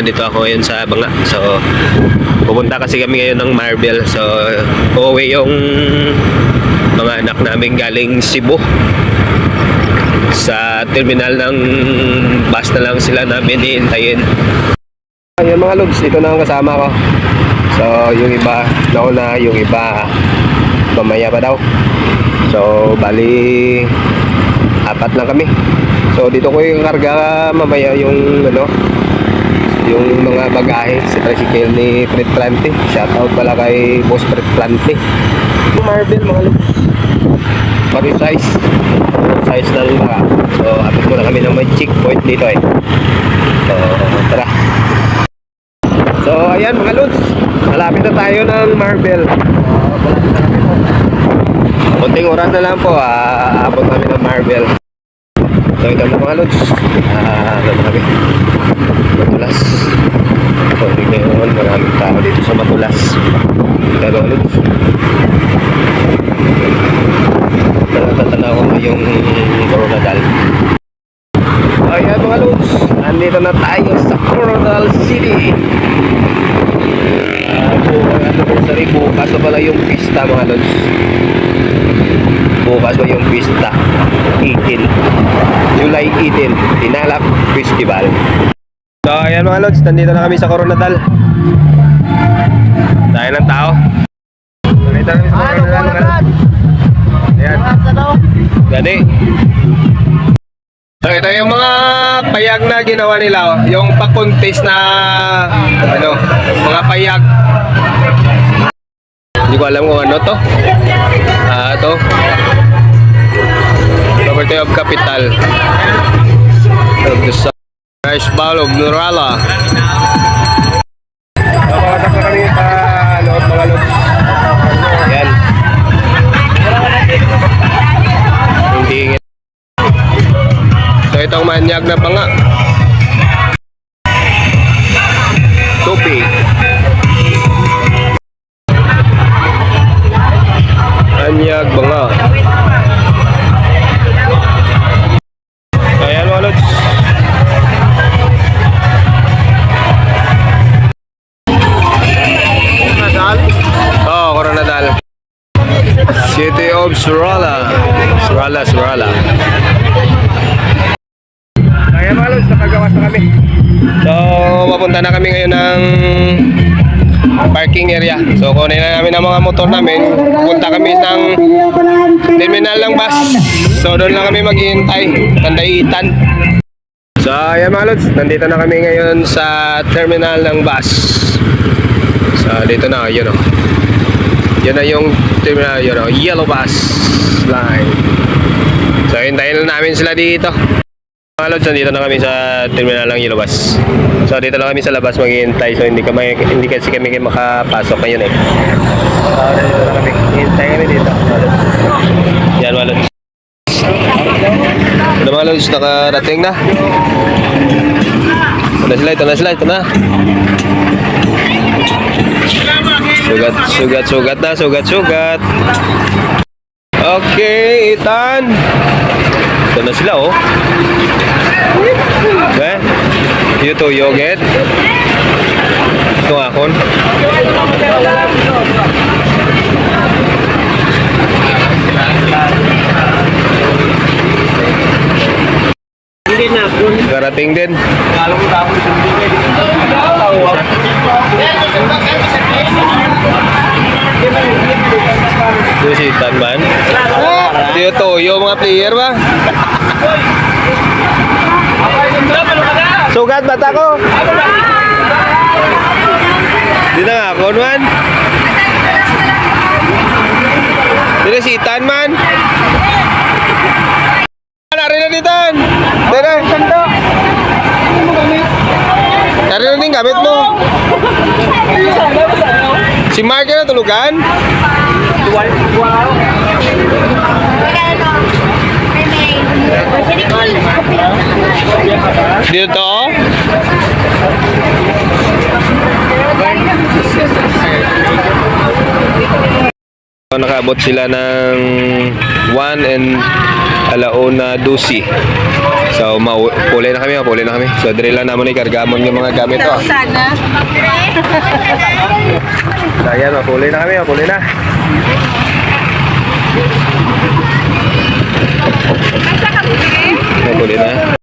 Dito ako ngayon sa Banga. So, pupunta kasi kami ngayon ng Marbel. So, uuwi yung mga anak namin galing Cebu. Sa terminal ng bus na lang sila namin hihintayin. Ayun mga lods, ito na ang kasama ko. So, yung iba nauna, yung iba mamaya pa daw. So, bali 4 lang kami. So, dito ko yung karga mamaya yung yung mga bagahe sa tricycle ni Fred Plante. Shoutout pala kay Boss Fred Plante. Marvel mga lods. Pari size ng baka. So, hapit muna kami ng may checkpoint dito eh. So, tara. So, ayan mga lods. Malapit na tayo ng Marbel. Kunting oras na lang po, aabot kami ng Marbel. So, ito na mga lods. Kami. Matulas. So, hindi ngayon maraming tao dito sa Matulas. Pero lods. Natatanaw ko yung Coronadal. Ayan mga lods, andito na tayo sa Coronadal City. Bukas na pala yung pista mga lods. Bukas na yung pista 18 July 18 Inalak Festival. So ayan mga lods, nandito na kami sa Coronadal. Dahil ng tao. Nandito na kami sa Coronadal. Ayan. Gani. So ito yung mga payag na ginawa nila, oh. Yung pa-contest na mga payag. Hindi ko alam kung ano to. Ito. Property of Capital. Rice Bowl of Nurala. Napakasak na kami sa loob mga lods. Ayan. Hindi. So itong manyag na banga. Topi. Manyag banga. Ayan mga lods. Oh, Coronadal. City of Surala. Surala. Ayan mga lods, nakagawas na kami. So, papunta na kami ngayon ng parking area. So, kunin na namin ang mga motor namin. Pupunta kami ng terminal ng bus. So, doon lang kami maghihintay. Tandaitan. So, ayan mga lods, nandito na kami ngayon sa terminal ng bus. So, dito na, yun o. Yan na yung terminal, yun o, yellow bus line. So, hintayin na namin sila dito. Mga lods, nandito na kami sa terminal ng yellow bus. So, dito lang kami sa labas maghihintay. So, hindi kasi kami makapasok ngayon eh. So, dito na kami. Hintay kami dito. Yan mga lods. Ano mga lods, nakarating na. Ito na. Sugat. Okay, Ethan. Ito na sila, oh. Okay. Ito, yogurt. Ito nga, kon. Karating din. Ito si Tanman. Ito, yung mga player ba? Sugat bata ko. Di na nga, konwan. Di na si Tanman. Nari na dito. Nari na din gamit mo. Si Mark na tulugan. Dito. Nakaabot sila ng 1 and 1:12 So, puli na kami. So, diri lang naman ikargamon yung mga gamit to. Sana. So, ayan, mapuli na kami.